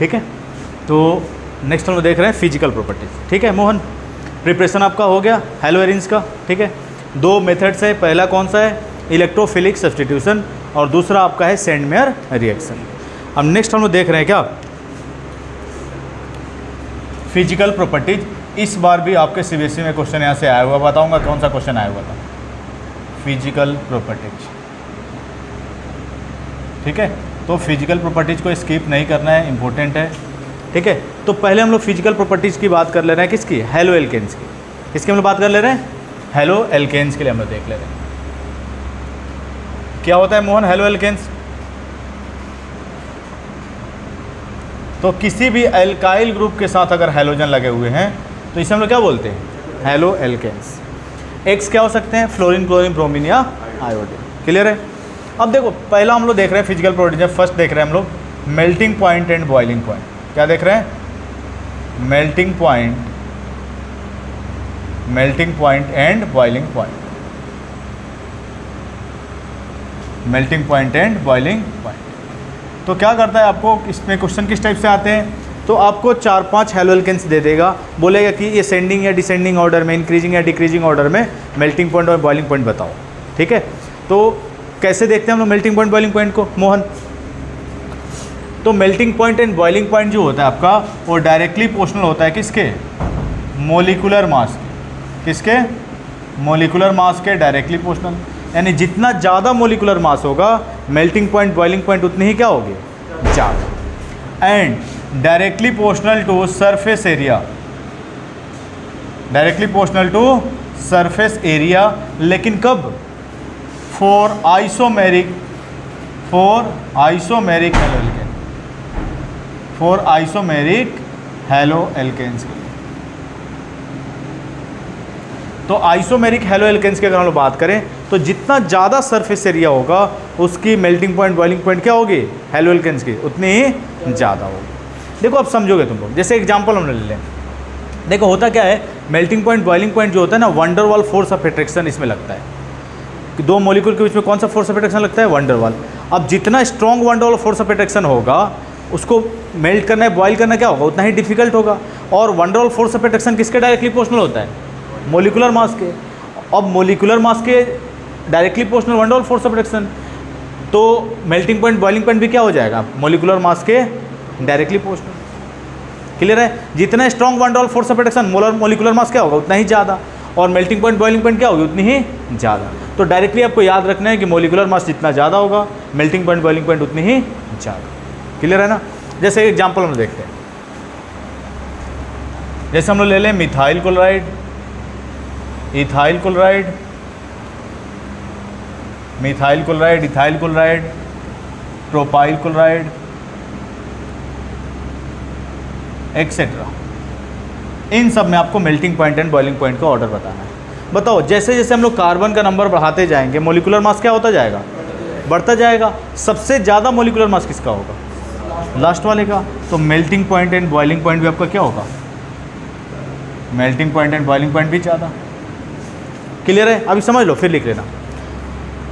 ठीक है। तो नेक्स्ट हम लोग देख रहे हैं फिजिकल प्रॉपर्टीज। ठीक है मोहन, प्रिपरेशन आपका हो गया हेलोएरिन्स का। ठीक है, दो मेथड्स है, पहला कौन सा है इलेक्ट्रोफिलिक सब्स्टिट्यूशन और दूसरा आपका है सेंडमेयर रिएक्शन। अब नेक्स्ट हम लोग देख रहे हैं क्या फिजिकल प्रॉपर्टीज। इस बार भी आपके सीबीएसई में क्वेश्चन यहाँ से आया हुआ, बताऊंगा कौन सा क्वेश्चन आया हुआ था। फिजिकल प्रॉपर्टीज, ठीक है। तो फिजिकल प्रॉपर्टीज को स्किप नहीं करना है, इंपॉर्टेंट है। ठीक है, तो पहले हम लोग फिजिकल प्रॉपर्टीज की बात कर ले रहे हैं, किसकी, हेलो एल्केन्स की। किसकी हम लोग बात कर ले रहे हैं, हेलो एल्केन्स के लिए हम लोग देख ले रहे हैं। क्या होता है मोहन हेलो एल्केन्स? तो किसी भी एल्काइल ग्रुप के साथ अगर हैलोजन लगे हुए हैं तो इसे हम लोग क्या बोलते हैं, हेलो एल्केन्स। एक्स क्या हो सकते हैं, फ्लोरीन, क्लोरीन, ब्रोमीन या आयोडीन। क्लियर है। अब देखो पहला हम लोग देख रहे हैं फिजिकल प्रॉपर्टीज, फर्स्ट देख रहे हैं हम लोग melting point and boiling point. क्या देख रहे हैं, melting point and boiling point, melting point and boiling point. तो क्या करता है आपको, इसमें क्वेश्चन किस टाइप से आते हैं, तो आपको 4-5 हेलो एल्केन्स दे देगा, बोलेगा कि ये सेंडिंग या डिसेंडिंग ऑर्डर में, इंक्रीजिंग या डिक्रीजिंग ऑर्डर में मेल्टिंग पॉइंट और बॉइलिंग पॉइंट बताओ। ठीक है, तो कैसे देखते हैं हम लोग मेल्टिंग पॉइंट बॉइलिंग पॉइंट को मोहन? तो melting point and boiling point जो होता है आपका वो डायरेक्टली प्रोपोर्शनल होता है किसके, मोलिकुलर मास के। किसके, मोलिकुलर मास के डायरेक्टली प्रोपोर्शनल। यानी जितना ज़्यादा मोलिकुलर मास होगा मेल्टिंग पॉइंट बॉइलिंग पॉइंट उतनी ही क्या होगी, ज़्यादा। And directly proportional to surface area, directly proportional to surface area. लेकिन कब, for isomeric haloalkane, for isomeric haloalkanes के लिए। तो आइसोमेरिक हेलो एल्केन्स की अगर हम लोग बात करें तो जितना ज़्यादा सरफेस एरिया होगा उसकी मेल्टिंग पॉइंट बॉइलिंग पॉइंट क्या होगी, हेलो एल्केन्स की उतनी ही ज़्यादा होगी। देखो अब समझोगे तुम लोग, जैसे एग्जांपल हम ले लें। देखो होता क्या है, मेल्टिंग पॉइंट बॉइलिंग पॉइंट जो होता है ना, वंडरवाल फोर्स ऑफ अट्रैक्शन इसमें लगता है। दो मॉलिक्यूल के बीच में कौन सा फोर्स ऑफ अट्रैक्शन लगता है, वंडरवाल। अब जितना strong van der Waals force of attraction होगा उसको मेल्ट करना है, बॉयल करना क्या होगा, उतना ही डिफिकल्ट होगा। और वंडरवाल फोर्स ऑफ अट्रैक्शन किसके डायरेक्टली प्रोपोर्शनल होता है, मोलिकुलर मास के। अब मोलिकुलर मास के directly proportional van der Waals force of attraction, तो मेल्टिंग पॉइंट बॉइलिंग पॉइंट भी क्या हो जाएगा, मोलिकुलर मास के डायरेक्टली प्रोपोर्शनल। क्लियर है। जितना strong van der Waals force of attraction molecular mass क्या होगा उतना ही ज़्यादा, और मेल्टिंग पॉइंट बॉइलिंग पॉइंट क्या होगी, उतनी ही ज़्यादा। तो डायरेक्टली आपको याद रखना है कि मोलिकुलर मास जितना ज़्यादा होगा मेल्टिंग पॉइंट बॉइलिंग पॉइंट उतनी ही ज़्यादा। क्लियर है ना। जैसे एग्जाम्पल हम देखते हैं, जैसे हम लोग ले लें methyl chloride, ethyl chloride, methyl chloride, ethyl chloride, propyl chloride etcetera. इन सब में आपको melting point and boiling point का ऑर्डर बताना है। बताओ जैसे जैसे हम लोग कार्बन का नंबर बढ़ाते जाएंगे मोलिकुलर मास क्या होता जाएगा, बढ़ता जाएगा। सबसे ज़्यादा मोलिकुलर मास किसका होगा, लास्ट वाले का। तो melting point and boiling point भी आपका क्या होगा, melting point and boiling point भी ज़्यादा। क्लियर है। अभी समझ लो फिर लिख लेना।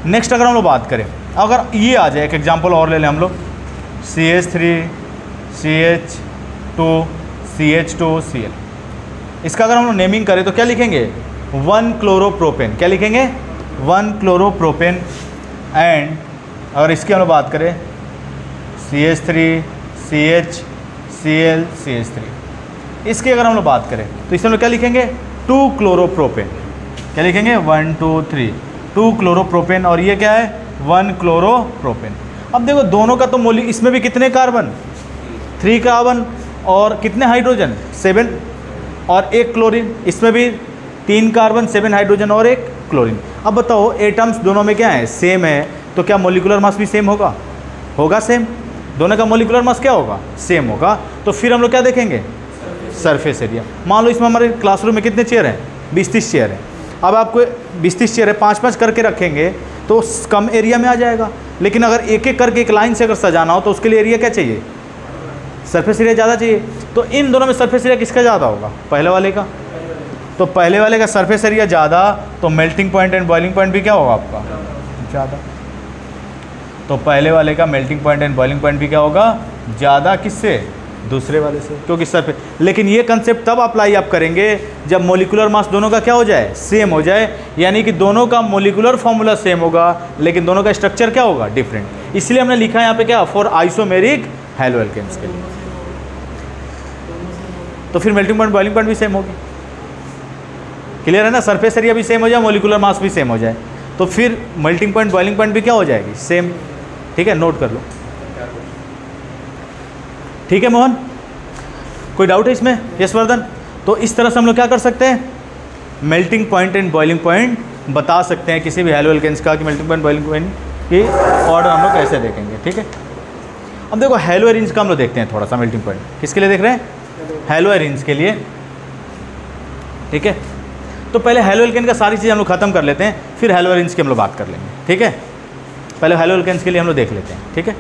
नेक्स्ट अगर हम लोग बात करें, अगर ये आ जाए, एक एग्जांपल और ले लें हम लोग, CH3 CH2 CH2Cl। इसका अगर हम लोग नेमिंग करें तो क्या लिखेंगे, 1 क्लोरोप्रोपेन। क्या लिखेंगे, 1 क्लोरोप्रोपेन। एंड अगर इसकी हम लोग बात करें CH3 CHCl CH3, इसकी अगर हम लोग बात करें तो इसमें हम लोग क्या लिखेंगे, 2 क्लोरोप्रोपेन। क्या लिखेंगे, 1 2 3 2 क्लोरोप्रोपेन। और ये क्या है, 1 क्लोरोप्रोपेन। अब देखो दोनों का तो इसमें भी कितने कार्बन, 3 कार्बन, और कितने हाइड्रोजन, 7, और 1 क्लोरीन। इसमें भी 3 कार्बन 7 हाइड्रोजन और 1 क्लोरीन। अब बताओ एटम्स दोनों में क्या है, सेम है, तो क्या मोलिकुलर मास भी सेम होगा, होगा सेम। दोनों का मोलिकुलर मास क्या होगा, सेम होगा। तो फिर हम लोग क्या देखेंगे, सरफेस एरिया। मान लो इसमें हमारे क्लासरूम में कितने चेयर हैं, 20-30 चेयर हैं। अब आपको 20-30 चेयर है, 5-5 करके रखेंगे तो कम एरिया में आ जाएगा। लेकिन अगर एक एक करके एक लाइन से अगर सजाना हो तो उसके लिए एरिया क्या चाहिए, सरफेस एरिया ज़्यादा चाहिए। तो इन दोनों में सरफेस एरिया किसका ज़्यादा होगा, पहले वाले का। तो पहले वाले का सरफेस एरिया ज़्यादा, तो melting point and boiling point भी क्या होगा आपका, ज़्यादा। तो पहले वाले का melting point and boiling point भी क्या होगा, ज़्यादा। किससे, दूसरे वाले से, क्योंकि सरफेस। लेकिन ये कंसेप्ट तब अप्लाई आप करेंगे जब मोलिकुलर मास दोनों का क्या हो जाए, सेम हो जाए, यानी कि दोनों का मोलिकुलर फॉर्मूला सेम होगा लेकिन दोनों का स्ट्रक्चर क्या होगा, डिफरेंट। इसलिए हमने लिखा है यहाँ पे क्या, फॉर आइसोमेरिक हैलो एल्केन्स के लिए। तो फिर मेल्टिंग पॉइंट बॉइलिंग पॉइंट भी सेम होगी, क्लियर है ना, सरफेस एरिया भी सेम हो जाए, मोलिकुलर मास भी सेम हो जाए, तो फिर मेल्टिंग पॉइंट बॉइलिंग पॉइंट भी क्या हो जाएगी, सेम। ठीक है, नोट कर लो। ठीक है मोहन, कोई डाउट है इसमें? यशवर्धन। तो इस तरह से हम लोग क्या कर सकते हैं, melting point and boiling point बता सकते हैं किसी भी हैलो एल्केन्स का, कि मेल्टिंग पॉइंट बॉइलिंग पॉइंट की ऑर्डर हम लोग कैसे देखेंगे। ठीक है, अब देखो हैलो एरिन्स का हम लोग देखते हैं थोड़ा सा। मेल्टिंग पॉइंट किसके लिए देख रहे हैं, हैलो एरिन्स के लिए। ठीक है, तो पहले हैलो एल्केन का सारी चीज़ हम लोग खत्म कर लेते हैं, फिर हैलो एरिन्स की हम लोग बात कर लेंगे। ठीक है, पहले हैलो एल्केन्स के लिए हम लोग देख लेते हैं। ठीक है,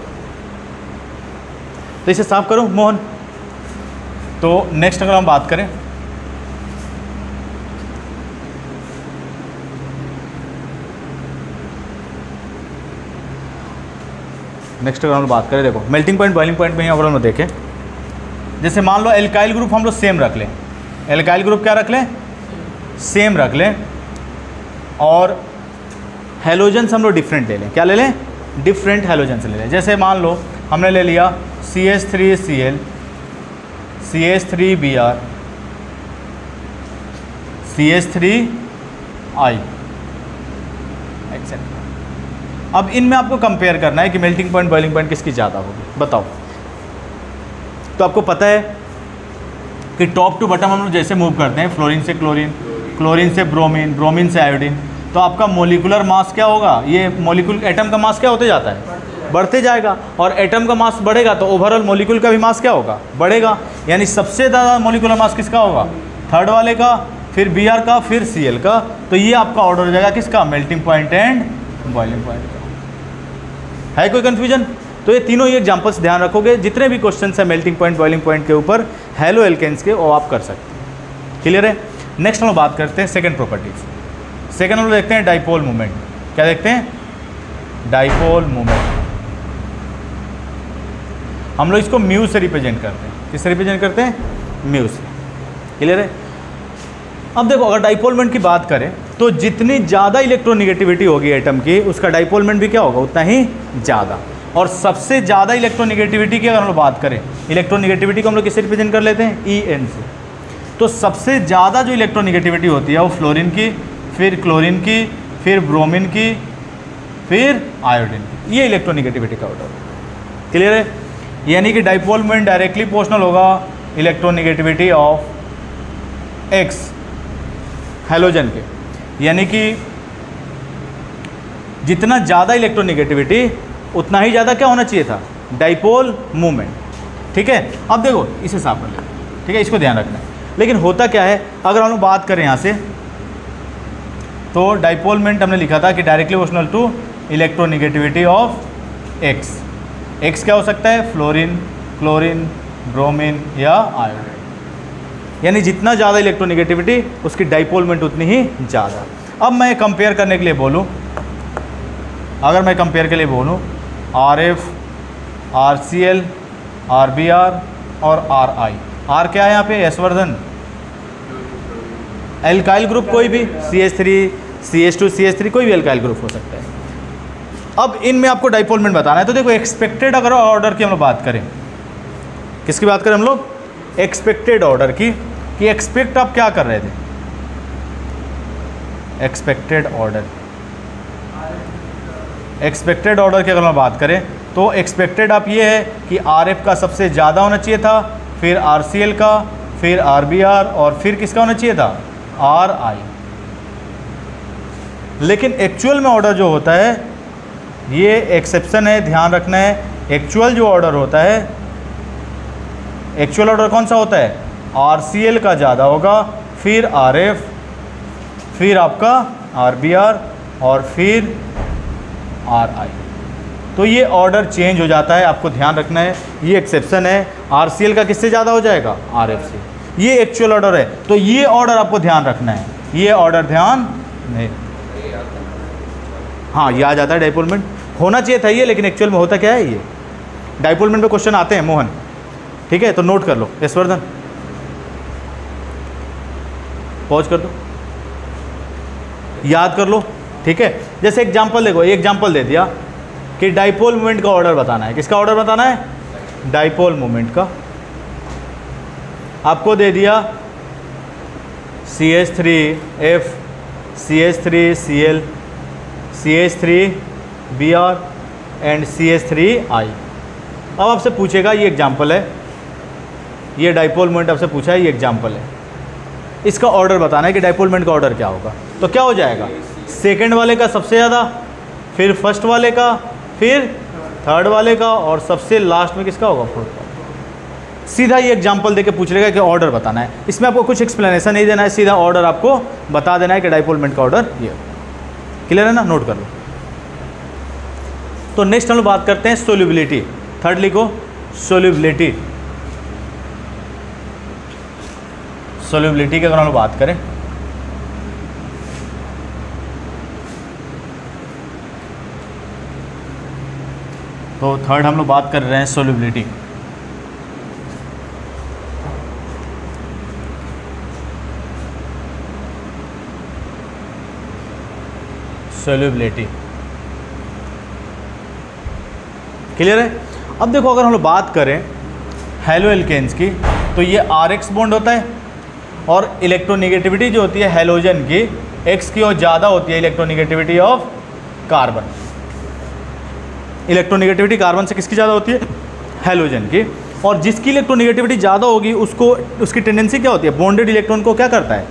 तो इसे साफ करूं मोहन। तो नेक्स्ट अगर हम बात करें, देखो मेल्टिंग पॉइंट बॉइलिंग पॉइंट में ही अगर हम लोग देखें, जैसे मान लो एल्काइल ग्रुप हम लोग सेम रख लें, एल्काइल ग्रुप क्या रख लें, सेम रख लें, और हैलोजेंस हम लोग डिफरेंट ले लें। क्या ले लें, डिफरेंट हैलोजेंस ले लें। जैसे मान लो हमने ले लिया CH3Cl, CH3Br, CH3I एक्सेट्रा। अब इनमें आपको कंपेयर करना है कि मेल्टिंग पॉइंट बॉइलिंग पॉइंट किसकी ज़्यादा होगी, बताओ। तो आपको पता है कि टॉप टू बटम हम लोग जैसे मूव करते हैं, फ्लोरीन से क्लोरीन, क्लोरीन से ब्रोमीन, ब्रोमीन से आयोडीन, तो आपका मोलिकुलर मास क्या होगा, ये मोलिकुलर एटम का मास क्या होते जाता है, बढ़ते जाएगा, और एटम का मास बढ़ेगा तो ओवरऑल मोलिक्यूल का भी मास क्या होगा, बढ़ेगा। यानी सबसे ज़्यादा मोलिकुलर मास किसका होगा, थर्ड वाले का, फिर Br का, फिर Cl का। तो ये आपका ऑर्डर हो जाएगा किसका, melting point and boiling point का। है कोई कन्फ्यूजन? तो ये तीनों ही एग्जाम्पल्स ध्यान रखोगे, जितने भी क्वेश्चन है मेल्टिंग पॉइंट बॉइलिंग पॉइंट के ऊपर हैलो एल्केन्स के, वो आप कर सकते हैं। क्लियर है? नेक्स्ट हम लोग बात करते हैं सेकंड प्रॉपर्टीज। सेकंड हम लोग देखते हैं डाइपोल मूवमेंट। क्या देखते हैं, डाइपोल मूवमेंट। हम लोग इसको म्यू से रिप्रेजेंट करते हैं। किससे रिप्रेजेंट करते हैं, म्यू से। क्लियर है? अब देखो अगर डाइपोल मोमेंट की बात करें तो जितनी ज़्यादा इलेक्ट्रोनिगेटिविटी होगी एटम की, उसका डाइपोल मोमेंट भी क्या होगा, उतना ही ज़्यादा। और सबसे ज़्यादा इलेक्ट्रोनिगेटिविटी की अगर हम लोग बात करें, इलेक्ट्रोनिगेटिविटी को हम लोग किससे रिप्रेजेंट कर लेते हैं, En से। तो सबसे ज़्यादा जो इलेक्ट्रोनिगेटिविटी होती है वो फ्लोरीन की, फिर क्लोरीन की, फिर ब्रोमीन की, फिर आयोडीन की। ये इलेक्ट्रोनिगेटिविटी का ऑर्डर है। क्लियर है? यानी कि डाइपोल मोमेंट डायरेक्टली प्रोपोर्शनल होगा इलेक्ट्रोनिगेटिविटी ऑफ X हैलोजन के। यानी कि जितना ज़्यादा इलेक्ट्रोनिगेटिविटी उतना ही ज़्यादा क्या होना चाहिए था, डाइपोल मूवमेंट। ठीक है? अब देखो इसे साफ कर लेते हैं। ठीक है, इसको ध्यान रखना है। लेकिन होता क्या है, अगर हम लोग बात करें यहाँ से, तो डाइपोल मोमेंट हमने लिखा था कि directly proportional to electronegativity of X। X क्या हो सकता है, फ्लोरीन, क्लोरीन, ब्रोमीन या आयोडीन। यानी जितना ज़्यादा इलेक्ट्रोनिगेटिविटी उसकी डाइपोल मोमेंट उतनी ही ज़्यादा। अब मैं कंपेयर करने के लिए बोलूँ, अगर मैं कंपेयर के लिए बोलूँ RF, RCl, RBr और RI। R क्या है यहाँ पे, यशवर्धन, एल्काइल ग्रुप कोई भी, CH3, CH2, CH3 कोई भी एल्काइल ग्रुप हो सकता है। अब इनमें आपको डाइपोल मोमेंट बताना है। तो देखो एक्सपेक्टेड अगर ऑर्डर की हम लोग बात करें, किसकी बात करें हम लोग, एक्सपेक्टेड ऑर्डर की, कि एक्सपेक्ट आप क्या कर रहे थे, एक्सपेक्टेड ऑर्डर, एक्सपेक्टेड ऑर्डर की अगर हम बात करें तो एक्सपेक्टेड आप ये है कि RF का सबसे ज़्यादा होना चाहिए था, फिर RCl का, फिर RBr और फिर किसका होना चाहिए था, RI। लेकिन एक्चुअल में ऑर्डर जो होता है, ये एक्सेप्शन है, ध्यान रखना है। एक्चुअल जो ऑर्डर होता है, एक्चुअल ऑर्डर कौन सा होता है, RCl का ज़्यादा होगा, फिर RF, फिर आपका RBr और फिर RI। तो ये ऑर्डर चेंज हो जाता है, आपको ध्यान रखना है। ये एक्सेप्शन है, RCl का किससे ज़्यादा हो जाएगा, RF से। ये एक्चुअल ऑर्डर है, तो ये ऑर्डर आपको ध्यान रखना है। ये ऑर्डर ध्यान नहीं, हाँ ये आ जाता है। डाइपोल मोमेंट होना चाहिए था ये, लेकिन एक्चुअल में होता क्या है, ये डाइपोल मोमेंट पे क्वेश्चन आते हैं मोहन। ठीक है, तो नोट कर लो। यशवर्धन पॉज कर दो, याद कर लो। ठीक है, जैसे एग्जांपल देखो, ये एग्जांपल दे दिया कि डाइपोल मोमेंट का ऑर्डर बताना है। किसका ऑर्डर बताना है? डाइपोल मोमेंट का। आपको दे दिया CH3F, CH3Cl, CH3Br and CH3I। अब आपसे पूछेगा, ये एग्जांपल है, ये डाइपोल मोमेंट आपसे पूछा है, ये एग्जांपल है, इसका ऑर्डर बताना है कि डाइपोल मोमेंट का ऑर्डर क्या होगा। तो क्या हो जाएगा? सेकंड वाले का सबसे ज़्यादा, फिर फर्स्ट वाले का, फिर थर्ड वाले का, और सबसे लास्ट में किसका होगा? फोर्थ वाले। सीधा ये एग्जांपल देके पूछ लेगा कि ऑर्डर बताना है। इसमें आपको कुछ एक्सप्लेनेशन नहीं देना है, सीधा ऑर्डर आपको बता देना है कि डाइपोल मोमेंट का ऑर्डर ये। क्लियर है ना? नोट कर लो। तो नेक्स्ट हम लोग बात करते हैं सोल्यूबिलिटी। थर्ड लिखो, सोल्यूबिलिटी। सोल्यूबिलिटी की अगर हम लोग बात करें, तो थर्ड हम लोग बात कर रहे हैं सोल्यूबिलिटी। सोल्यूबिलिटी क्लियर है? अब देखो, अगर हम लोग बात करें हेलो एल्केन्स की, तो ये RX बॉन्ड होता है, और इलेक्ट्रोनेगेटिविटी जो होती है हेलोजन की X की और ज़्यादा होती है electronegativity of carbon. Electronegativity carbon से किसकी ज़्यादा होती है? हेलोजन की। और जिसकी इलेक्ट्रोनेगेटिविटी ज़्यादा होगी उसको, उसकी टेंडेंसी क्या होती है? बॉन्डेड इलेक्ट्रॉन को क्या करता है?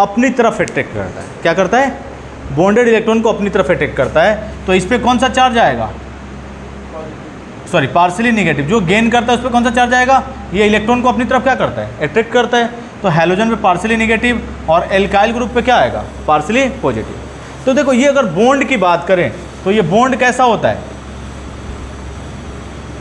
अपनी तरफ अट्रैक्ट करता है। क्या करता है? बॉन्डेड इलेक्ट्रॉन को अपनी तरफ अट्रैक्ट करता है। तो इस पर कौन सा चार्ज आएगा? Sorry, partially negative. जो गेन करता है उस पर कौन सा चार्ज आएगा? ये इलेक्ट्रॉन को अपनी तरफ क्या करता है? अट्रैक्ट करता है। तो हेलोजन पे पार्शियली निगेटिव, और एल्काइल ग्रुप पे क्या आएगा? Partially positive. तो देखो, ये अगर बॉन्ड की बात करें तो ये बॉन्ड कैसा होता है?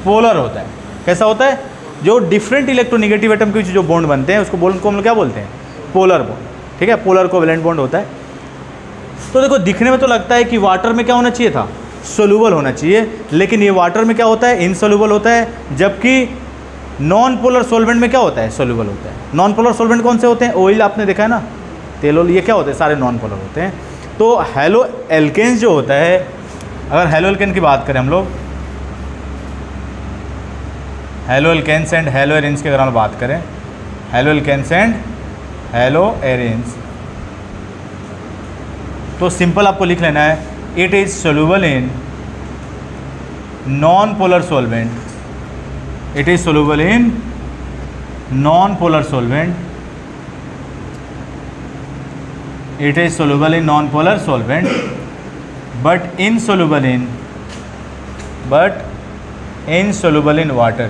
पोलर होता है। कैसा होता है? जो डिफरेंट इलेक्ट्रोनेगेटिव एटम के जो बॉन्ड बनते हैं उसको बॉन्ड को हम लोग क्या बोलते हैं? Polar bond. ठीक है, पोलर कोवेलेंट बॉन्ड होता है। तो देखो, दिखने में तो लगता है कि वाटर में क्या होना चाहिए था? सोल्यूबल होना चाहिए, लेकिन ये वाटर में क्या होता है? इनसोल्यूबल होता है। जबकि नॉन पोलर सॉल्वेंट में क्या होता है? सोल्यूबल होता है। नॉन पोलर सॉल्वेंट कौन से होते हैं? ऑयल आपने देखा है ना, तेल ऑयल, ये क्या होते हैं? सारे नॉन पोलर होते हैं। तो हेलो एल्केन्स जो होता है, अगर हेलो एल्केन की बात करें हम लोग, haloalkanes and haloarenes की अगर हम बात करें, haloalkanes and haloarenes, तो सिंपल आपको लिख लेना है, it is soluble in non polar solvent. It is soluble in non polar solvent. It is soluble in non polar solvent, but insoluble in water.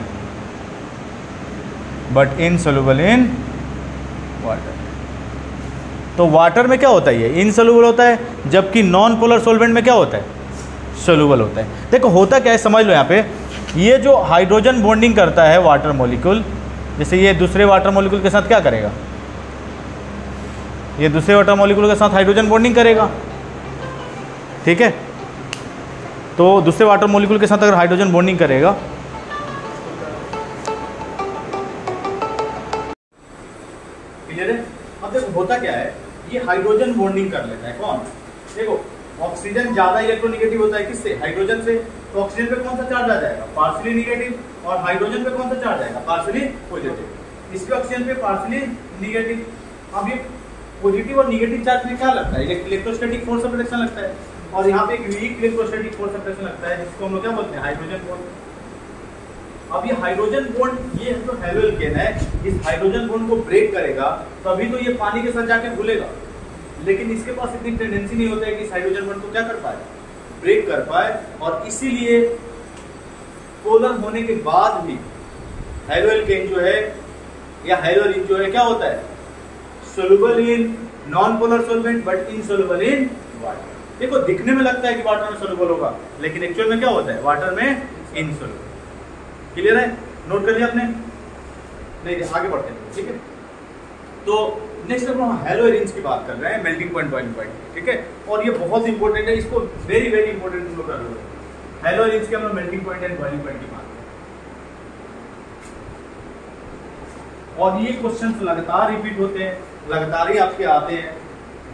But insoluble in water. तो water में क्या होता है? ये इनसोल्यूबल होता है, जबकि non polar solvent में क्या होता है? सोल्यूबल होता है। देखो, होता क्या है समझ लो। यहाँ पे ये जो हाइड्रोजन बॉन्डिंग करता है वाटर मॉलिक्यूल, जैसे ये दूसरे वाटर मॉलिक्यूल के साथ क्या करेगा? ये दूसरे वाटर मॉलिक्यूल के साथ हाइड्रोजन बॉन्डिंग करेगा। ठीक है, तो दूसरे वाटर मॉलिक्यूल के साथ अगर हाइड्रोजन बॉन्डिंग करेगा, क्लियर है? अब देखो, होता क्या है, ये हाइड्रोजन बॉन्डिंग कर लेता है। कौन? देखो, ऑक्सीजन ज्यादा इलेक्ट्रोनेगेटिव होता है किससे? हाइड्रोजन से। तो ऑक्सीजन पे कौन सा चार्ज आ जाएगा? Partially negative. और हाइड्रोजन पे कौन सा चार्ज आएगा? Partially positive. इसके ऑक्सीजन पे पार्शियली निगेटिव। अब ये पॉजिटिव और निगेटिव चार्ज में क्या लगता है? इलेक्ट्रोस्टैटिक फोर्स ऑफ अट्रैक्शन लगता है। और यहाँ पे एक weak electrostatic force of attraction लगता है, जिसको हम लोग क्या बोलते हैं? Hydrogen bond. अब ये हाइड्रोजन बॉन्ड, ये जो हेलो एल्केन है, इस हाइड्रोजन बॉन्ड को ब्रेक करेगा तभी तो ये पानी के साथ जाके घुलेगा। लेकिन इसके पास इतनी टेंडेंसी नहीं होता है कि इस हाइड्रोजन बॉन्ड को क्या कर पाए? ब्रेक कर पाए। और इसीलिए पोलर होने के बाद भी हेलो एल्केन जो है या हेलो एरिन जो है क्या होता है? Soluble in non polar solvent but insoluble in water. देखो, दिखने में लगता है कि वाटर में सोल्यूबल होगा, लेकिन एक्चुअल में क्या होता है? वाटर में इनसोल्यूबल। क्लियर है? नोट कर लिया आपने? नहीं, आगे बढ़ते हैं। ठीक है, तो नेक्स्ट हम हेलो एरिन्स की बात कर रहे हैं, मेल्टिंग पॉइंट, बॉइलिंग पॉइंट। ठीक है, और ये बहुत इंपॉर्टेंट है, इसको वेरी वेरी इंपॉर्टेंट तुम लोग कर लो। हेलो एरिन्स के हम melting point and boiling point की बात और ये क्वेश्चंस लगातार रिपीट होते हैं, लगातार ही आपके आते हैं।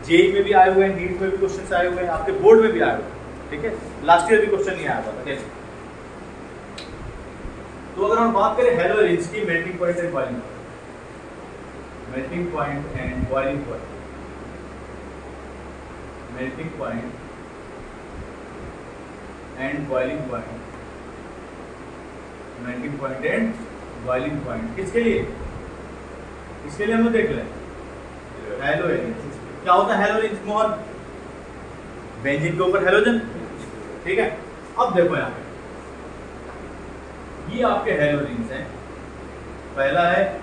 जेई में भी आए हुए हैं, नीट में भी क्वेश्चंस आए हुए हैं, आपके बोर्ड में भी आए हुए हैं, ठीक है। लास्ट ईयर भी क्वेश्चन नहीं आया था। तो अगर हम बात करें हैलोजेंस की, melting point and boiling point, melting point and boiling point, melting point and boiling point, melting point and boiling point किसके लिए? इसके लिए हम लोग देख लें हैलोजेंस। क्या होता है हैलोजेंस मोहन? बेंजीन के ऊपर हैलोजन, ठीक है। अब देखो यहाँ पे ये आपके हैलोजेंस हैं। पहला है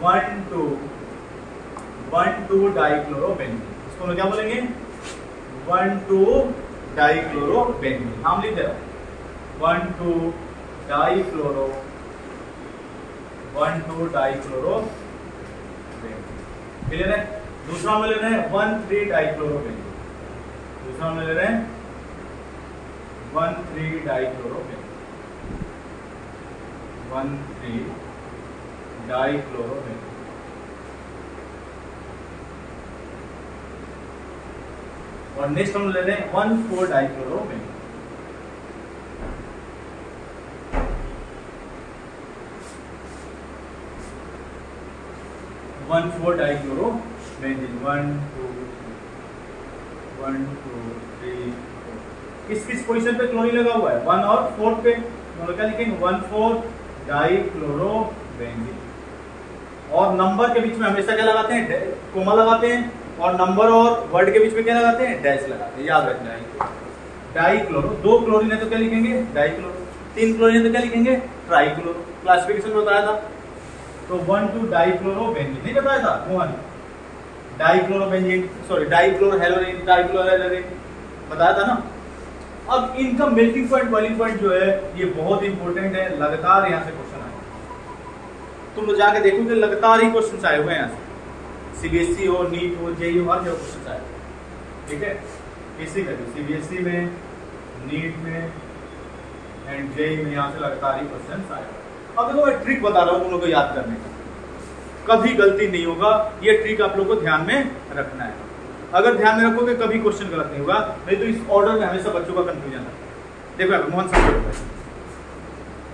1,2 डाइक्लोरोबेंजीन, इसको हम क्या बोलेंगे? 1,2 डाइक्लोरोबेंजीन। नाम लिख दे रहा हूं, 1,2 डाइक्लोरोबेंजीन, क्लियर है। दूसरा में ले रहे हैं 1,3 डाइक्लोरोबेंजीन, दूसरा में ले रहे हैं 1,3 डाइक्लोरोबेंजीन, 1,3 डाइक्लोरोबेंजीन। और नेक्स्ट हम ले रहे हैं 1,4 डाइक्लोरोबेंजीन, 1,4 डाइक्लोरोबेंजीन, 1, 2, 3, 4। किस पोजीशन पे क्लोरीन लगा हुआ है? 1 और 4 पे। तो क्या लिखेंगे? 1,4 डाइक्लोरोबेंजीन। और नंबर के बीच में हमेशा क्या लगाते हैं? कोमा लगाते हैं। और नंबर और वर्ड के बीच में क्या लगाते हैं? डैश लगाते हैं, याद रखना है। डाइक्लोरो, 2 क्लोरीन है तो क्या लिखेंगे? डाइक्लोरो। 3 क्लोरीन है तो क्या लिखेंगे? ट्राइक्लोरो। क्लासिफिकेशन में बताया था। तो 1,2 डाइक्लोरोबेंजीन नहीं बताया था मोहन? डाइक्लोरोबेंजीन, सॉरी डाइक्लोरोहेलोजीन, डाइक्लोरोहेलोजीन बताया था ना। अब इनका मेल्टिंग पॉइंट, बॉइलिंग पॉइंट जो है ये बहुत इंपॉर्टेंट है। लगातार यहाँ से क्वेश्चन आए, तुम लोग जाके देखो कि लगातार ही क्वेश्चन आए हुए हैं यहाँ से। सीबीएसई हो, नीट हो, जेईई हो, हर जगह क्वेश्चन आए, ठीक है। किसी का भी सीबीएसई में, नीट में एंड जेईई में यहाँ से लगातार ही क्वेश्चन आए। अब देखो मैं ट्रिक बता रहा हूँ तुम लोग को याद करने का, कभी गलती नहीं होगा। ये ट्रिक आप लोग को ध्यान में रखना है। अगर ध्यान में रखोगे कभी क्वेश्चन गलत नहीं होगा, नहीं तो इस ऑर्डर में हमेशा बच्चों का कंफ्यूजन है। देखो यहाँ मोहन समझो,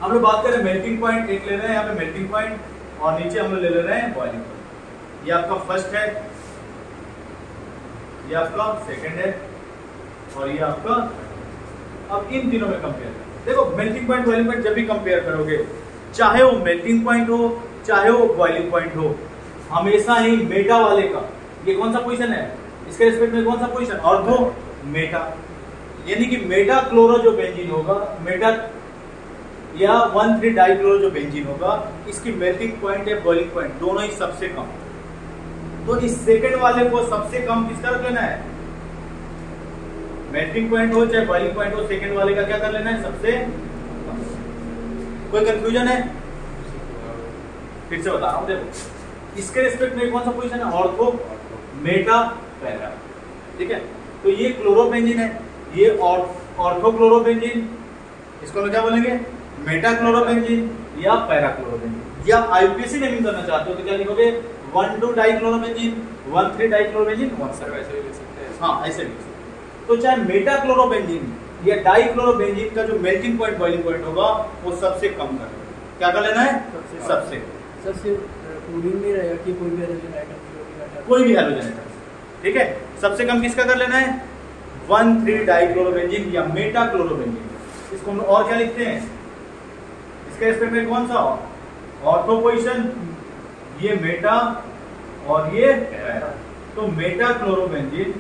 हम लोग बात करें मेल्टिंग पॉइंट, एक ले रहे हैं यहाँ पे मेल्टिंग पॉइंट, और नीचे हम लोग ले रहे हैं बॉइलिंग पॉइंट। ये आपका फर्स्ट है, ये आपका सेकंड है, और ये आपका। अब इन तीनों में कंपेयर करें। देखो मेल्टिंग पॉइंट, बॉइलिंग पॉइंट जब भी कंपेयर करोगे, चाहे वो मेल्टिंग पॉइंट हो चाहे वो बॉइलिंग पॉइंट हो, हमेशा ही मेटा वाले का ये कौन सा पोजीशन है? इसके रिस्पेक्ट में कौन सा पोजीशन? Ortho Meta. यानी कि मेटा क्लोरो जो बेंजीन होगा, मेटा या 1,3 डाइक्लोरो जो बेंजीन होगा, इसकी मेल्टिंग पॉइंट या बॉइलिंग पॉइंट दोनों ही सबसे कम। तो इस सेकंड वाले को सबसे कम किसका रख लेना है? मेल्टिंग पॉइंट हो चाहे बॉइलिंग पॉइंट हो, सेकंड वाले का क्या कर लेना है? सबसे कम। कोई कंफ्यूजन है? फिर से बता रहा हूं, देखो इसके रिस्पेक्ट में कौन सा पोजीशन है? ऑर्थो मेटा पैरा, ठीक है। तो ये क्लोरोबेंजीन है, ये ऑर्थो क्लोरोबेंजीन, इसको हम क्या बोलेंगे? मेटा क्लोरोबेंजीन या पैरा क्लोरोबेंजीन। या आईपीएससी नेमिंग करना चाहते हो तो क्या लिखोगे? 1,2 डाइक्लोरोबेंजीन, 1,3 डाइक्लोरोबेंजीन, 1,7 ऐसे भी लिख सकते हैं। हाँ ऐसे भी। तो चाहे मेटा क्लोरोबेंजीन या डाइक्लोरोबेंजीन का जो मेल्टिंग पॉइंट, बॉइलिंग पॉइंट होगा वो सबसे कम कर लेना। क्या कर लेना है? सबसे क्लोरीन नहीं रहेगा कि कोई भी हैलोजन आइटम, कोई भी हैलोजन आइटम, ठीक है। सबसे कम किसका कर लेना है? 1,3 डाइक्लोरोबेंजीन या मेटा क्लोरोबेंजीन। इसको हम और क्या लिखते हैं? इसके रिस्पेक्ट में कौन सा? ऑर्थो पोजीशन, ये मेटा और ये पैरा। तो मेटा क्लोरोबेंजीन,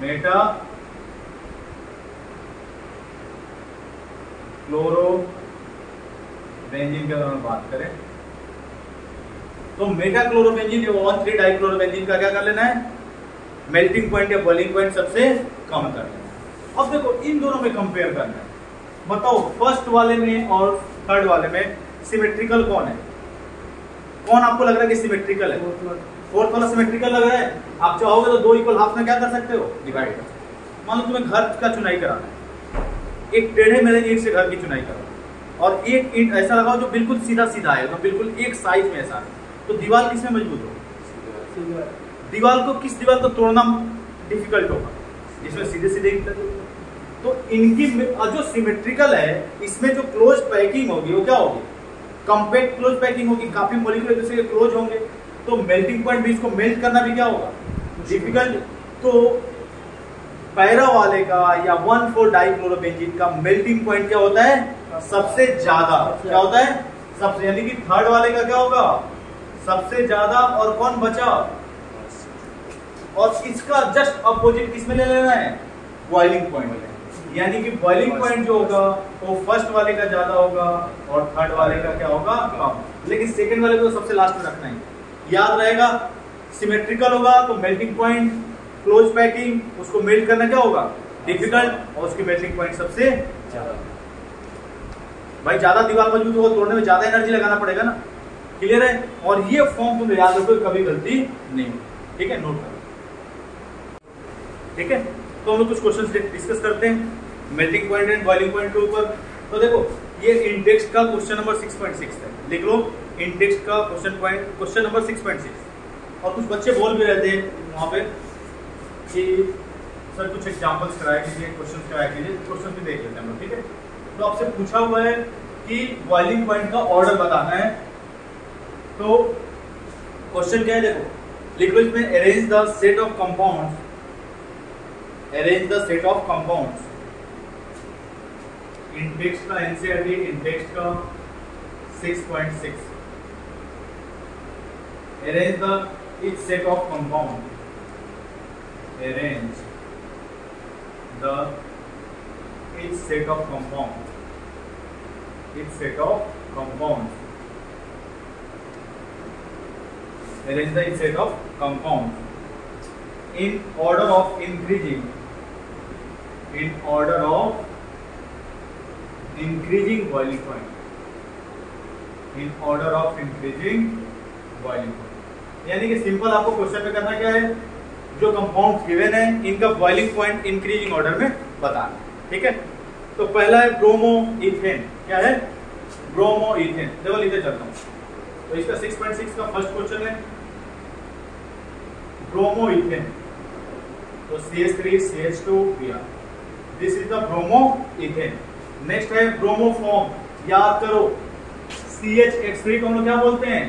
मेटा क्लोरोबेंजीन की अगर हम बात करें तो मेटा क्लोरोबेंजीन 1,3 डाइक्लोरोबेंजीन का क्या कर लेना है? मेल्टिंग पॉइंट या बॉइलिंग पॉइंट सबसे कम कर लेना है। अब देखो इन दोनों में कंपेयर करना है। बताओ फर्स्ट वाले में और थर्ड वाले में सिमेट्रिकल कौन है? कौन आपको लग रहा है कि सिमेट्रिकल है? फोर्थ वाला सिमेट्रिकल लग रहा है। आप चाहोगे तो 2 इक्वल हाफ में क्या कर सकते हो? डिवाइड। मान लो तुम्हें घर का चुनाई कराना है, एक टेढ़े मेढ़े ईंट से घर की चुनाई करो और एक ईंट ऐसा लगाओ जो बिल्कुल सीधा सीधा है, तो बिल्कुल एक साइज में ऐसा है। तो दीवार किसमें मजबूत होगी? दीवार को, किस दीवार को तोड़ना डिफिकल्ट होगा? जिसमें सीधे सीधे तो इनकी जो सिमेट्रिकल है इसमें जो क्लोज पैकिंग होगी वो क्या होगी? कॉम्पैक्ट क्लोज पैकिंग होगी, काफी मॉलिक्यूल एक दूसरे के क्लोज होंगे, तो मेल्टिंग पॉइंट भी, इसको मेल्ट करना भी क्या होगा? डिफिकल्ट। तो पैरा वाले का या 1,4-डाइक्लोरोबेंजीन का मेल्टिंग पॉइंट क्या होता है? सबसे ज्यादा। क्या होता है? सबसे, यानी कि थर्ड वाले का क्या होगा? सबसे ज्यादा। और कौन बचा? और इसका जस्ट अपोजिट किसमें ले लेना है? बॉइलिंग पॉइंट में। यानी कि बॉइलिंग पॉइंट जो होगा वो फर्स्ट वाले का ज्यादा होगा और थर्ड वाले का क्या होगा? कम। लेकिन सेकंड वाले को सबसे लास्ट में रखना है, याद रहेगा। सिमेट्रिकल होगा तो मेल्टिंग पॉइंट, क्लोज पैकिंग, उसको मेल्ट करना क्या होगा? डिफिकल्ट, और उसकी मेल्टिंग पॉइंट सबसे ज्यादा। भाई ज्यादा दीवार मजबूत होगा, तोड़ने में ज्यादा एनर्जी लगाना पड़ेगा ना। क्लियर है? और ये फॉर्म तुम याद रखो, कभी गलती नहीं। ठीक है, नोट करो। ठीक है, तो हम लोग कुछ क्वेश्चंस डिस्कस करते हैं melting point and boiling point के ऊपर। तो देखो, ये इंडेक्स का क्वेश्चन नंबर 6.6 है, लिख लो इंडेक्स का क्वेश्चन नंबर 6.6। और कुछ बच्चे बोल भी रहे थे वहां पे कि सर कुछ एग्जांपल्स कराया कीजिए, क्वेश्चंस कराया कीजिए। क्वेश्चन भी देख लेते हैं हम लोग। ठीक है, तो आपसे पूछा हुआ है कि बॉइलिंग पॉइंट का ऑर्डर बताना है। तो क्वेश्चन क्या है, देखो लिख लो इसमें, arrange the set of compounds, arrange the set of compounds in text का एनसीईआरटी, इन टेक्स्ट का 6.6, arrange the each set of compound, arrange the each set of compound, each set of compounds, arrange the each set of compounds in order of increasing, in order of increasing boiling point, in order of increasing boiling point। यानी कि simple आपको question में करना क्या है, जो compounds given है इनका बॉइलिंग पॉइंट इंक्रीजिंग ऑर्डर में बताना। ठीक है, तो पहला है ब्रोमो इथेन। क्या है? Bromo ethane. देखो लिखते चलता हूं। तो इसका 6.6 का फर्स्ट क्वेश्चन है ब्रोमो इथेन। तो CH3 CH2 Br, this is the bromo ethane. Next है ब्रोमोफॉर्म। याद करो, CHX3 को हम लोग क्या बोलते हैं?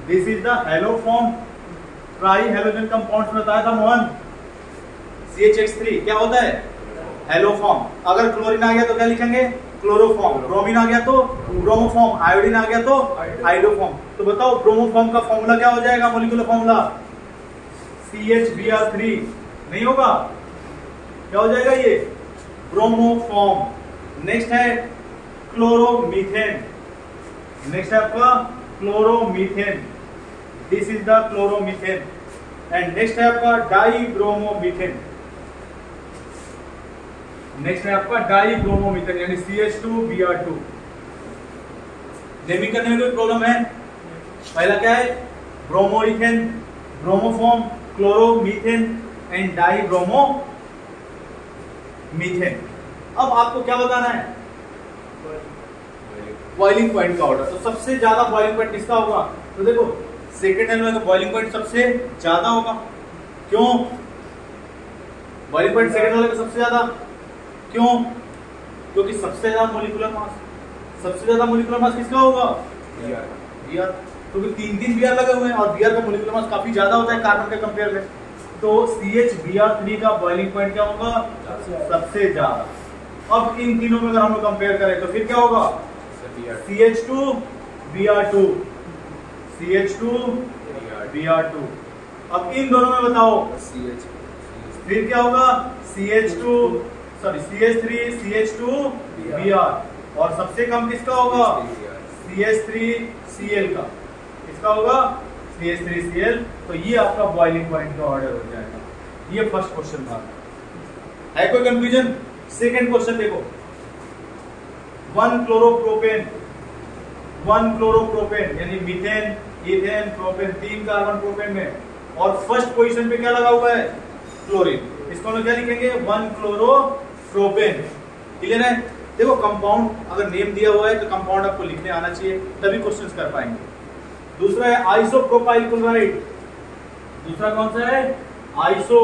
This is the haloform. Try halogen compounds में बताया था मोहन, CHX3 क्या होता है? हेलोफॉर्म। अगर क्लोरीन आ गया तो क्या लिखेंगे? क्लोरोफॉर्म। ब्रोमीन आ गया तो ब्रोमोफॉर्म। आयोडीन आ गया तो आइडोफॉर्म। तो बताओ ब्रोमोफॉर्म का फॉर्मूला क्या हो जाएगा? मॉलिक्यूलर फॉर्मूला CHBr3 नहीं होगा? क्या हो जाएगा ये? ब्रोमोफॉर्म। नेक्स्ट है क्लोरोमीथेन। नेक्स्ट है आपका chloromethane, this is the chloromethane. And next है आपका डाईब्रोमोमीथेन। नेक्स्ट है आपका डाईब्रोमोमीथेन यानी CH2Br2। नेमिंग करने में कोई प्रॉब्लम है? पहला क्या है? Bromoethane, bromoform, chloromethane and डाईब्रोमोमीथेन। अब आपको क्या बताना है? बॉइलिंग पॉइंट का ऑर्डर। तो सबसे ज्यादा बॉइलिंग पॉइंट किसका होगा? तो देखो सेकेंड एलिमेंट का बॉइलिंग पॉइंट सबसे ज्यादा होगा। क्यों बॉइलिंग पॉइंट सेकेंड वाले का सबसे ज्यादा? क्यों? क्योंकि सबसे ज्यादा मोलिकुलर मास, सबसे ज्यादा मोलिकुलर मास किसका होगा? Br। क्योंकि तीन Br लगे हुए हैं और Br का मोलिकुलर मास काफी ज्यादा होता है कार्बन के कंपेयर में। तो CHBr3 का बॉइलिंग पॉइंट क्या होगा? सबसे ज्यादा। अब इन तीनों में अगर हम लोग कंपेयर करें तो फिर क्या होगा? CH2Br2, CH2Br2। अब इन दोनों में बताओ फिर क्या होगा? CH3 CH2Br। और सबसे कम किसका होगा? CH3Cl का। किसका होगा? CH3Cl। तो ये आपका बॉइलिंग पॉइंट का ऑर्डर हो जाएगा। ये फर्स्ट क्वेश्चन था। है कोई कंफ्यूजन? सेकंड क्वेश्चन देखो, 1 क्लोरोप्रोपेन यानी methane, ethane, propane, 3 carbon propane में, और फर्स्ट पोजीशन पे क्या लगा हुआ है? क्लोरीन। इसको हम क्या लिखेंगे? 1 क्लोरोप्रोपेन। क्लियर है? देखो कंपाउंड अगर नेम दिया हुआ है तो कंपाउंड आपको लिखने आना चाहिए, तभी क्वेश्चंस कर पाएंगे। दूसरा है आइसोप्रोपाइल क्लोराइड। दूसरा कौन सा है? आइसो,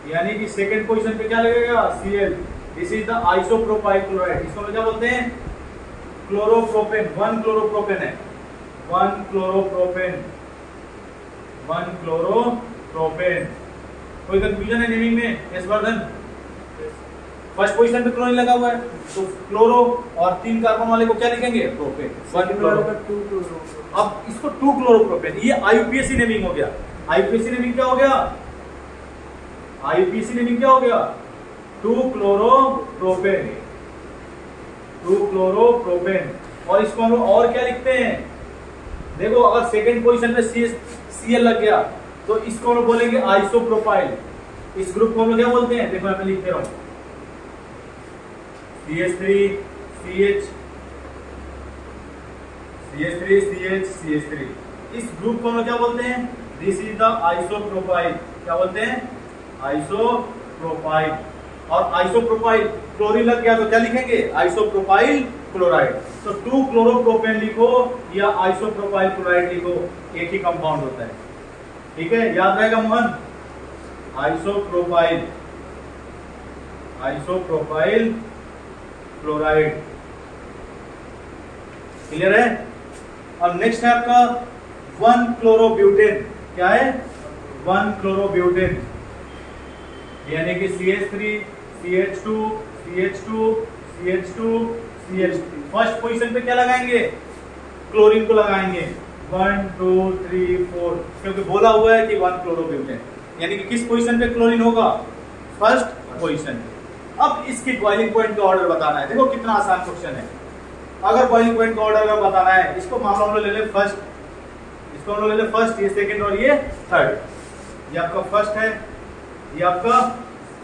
यानी कि सेकंड पोजीशन पे क्या लगेगा? Cl। This is the isopropyl chloride. इसको हम क्या बोलते हैं? क्लोरोप्रोपेन। 1 क्लोरोप्रोपेन है, 1 क्लोरोप्रोपेन, 1 क्लोरोप्रोपेन। कोई कंफ्यूजन है नेमिंग में? यस वर्धन? फर्स्ट पोजीशन पे क्लोरीन लगा हुआ है, तो क्लोरो और 3 कार्बन वाले को क्या लिखेंगे? प्रोपेन। 1 क्लोरो। अब इसको 2 क्लोरोप्रोपेन, ये आईयूपीएसी नेमिंग हो गया। आईयूपीएसी नेमिंग क्या हो गया? आईयूपीएसी नेमिंग क्या हो गया? 2 क्लोरोप्रोपेन, 2 क्लोरोप्रोपेन। और इसको हम लोग और क्या लिखते हैं? देखो, अगर सेकंड पोजीशन पे Cl लग गया तो इसको हम लोग बोलेंगे आइसोप्रोपाइल। इस ग्रुप को हम लोग क्या बोलते हैं? देखो, मैं लिख दे रहा हूं, CH3 CH, CH3 CH, CH3। इस ग्रुप को हम लोग क्या बोलते हैं? This is the isopropyl. क्या बोलते हैं? आइसोप्रोपाइल। और आइसोप्रोपाइल क्लोरीन लग गया तो क्या लिखेंगे? Isopropyl chloride. तो 2 क्लोरोप्रोपेन लिखो या आइसोप्रोपाइल क्लोराइड लिखो, एक ही कंपाउंड होता है। ठीक है, याद रहेगा Mohan? Isopropyl, isopropyl chloride. Clear है? अब नेक्स्ट है आपका 1 क्लोरोब्यूटेन। क्या है? 1 क्लोरोब्यूटेन, यानी कि CH3 CH2 CH2 CH2 CH3। First position पे क्या लगाएंगे? क्लोरीन को लगाएंगे। 1 2 3 4, क्योंकि बोला हुआ है कि 1 क्लोरोब्यूटेन, यानी कि किस पोजीशन पे क्लोरीन होगा? First position. अब इसकी बॉइलिंग पॉइंट का ऑर्डर बताना है। देखो कितना आसान क्वेश्चन है। अगर बॉइलिंग पॉइंट का ऑर्डर अगर बताना है, इसको मान लो हम लोग ले ले फर्स्ट, इसको हम लोग ले ले फर्स्ट, ये सेकंड और ये थर्ड। ये आपका फर्स्ट है, ये आपका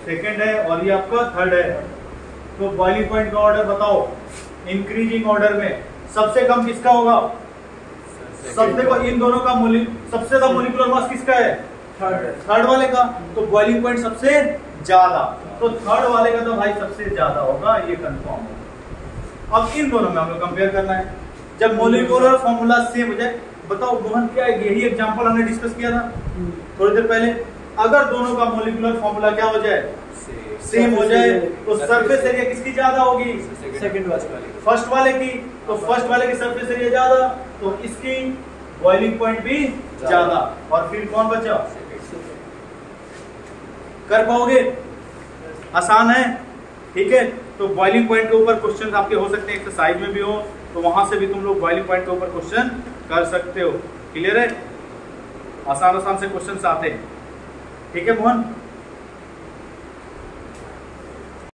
सेकंड है और ये आपका थर्ड है। तो बॉइलिंग पॉइंट का ऑर्डर बताओ। इंक्रीजिंग ऑर्डर में सबसे कम किसका होगा? सबसे कम इन दोनों का सबसे ज्यादा मोलिकुलर मास किसका है? थर्ड वाले का। तो बॉइलिंग पॉइंट सबसे ज्यादा, तो थर्ड वाले का तो भाई सबसे ज्यादा होगा, ये कंफर्म होगा। अब इन दोनों में हम लोग कंपेयर करना है। जब मोलिकुलर फॉर्मूला सेम हो जाए, बताओ मोहन क्या है? यही एग्जांपल हमने डिस्कस किया था थोड़ी देर पहले। अगर दोनों का मोलिकुलर फॉर्मूला क्या हो जाए? सेम हो जाए, तो सरफेस एरिया किसकी ज्यादा होगी? सेकंड वाले, फर्स्ट वाले की। तो फर्स्ट वाले की सरफेस एरिया ज्यादा, तो इसकी बॉइलिंग पॉइंट भी ज्यादा। और फिर कौन बचा? कर पाओगे? आसान है। ठीक है, तो बॉइलिंग पॉइंट के ऊपर क्वेश्चन आपके हो सकते हैं, एक्सरसाइज में भी हो, तो वहां से भी तुम लोग बॉइलिंग पॉइंट के ऊपर क्वेश्चन कर सकते हो। क्लियर है? आसान आसान से क्वेश्चन आते हैं। ठीक है मोहन?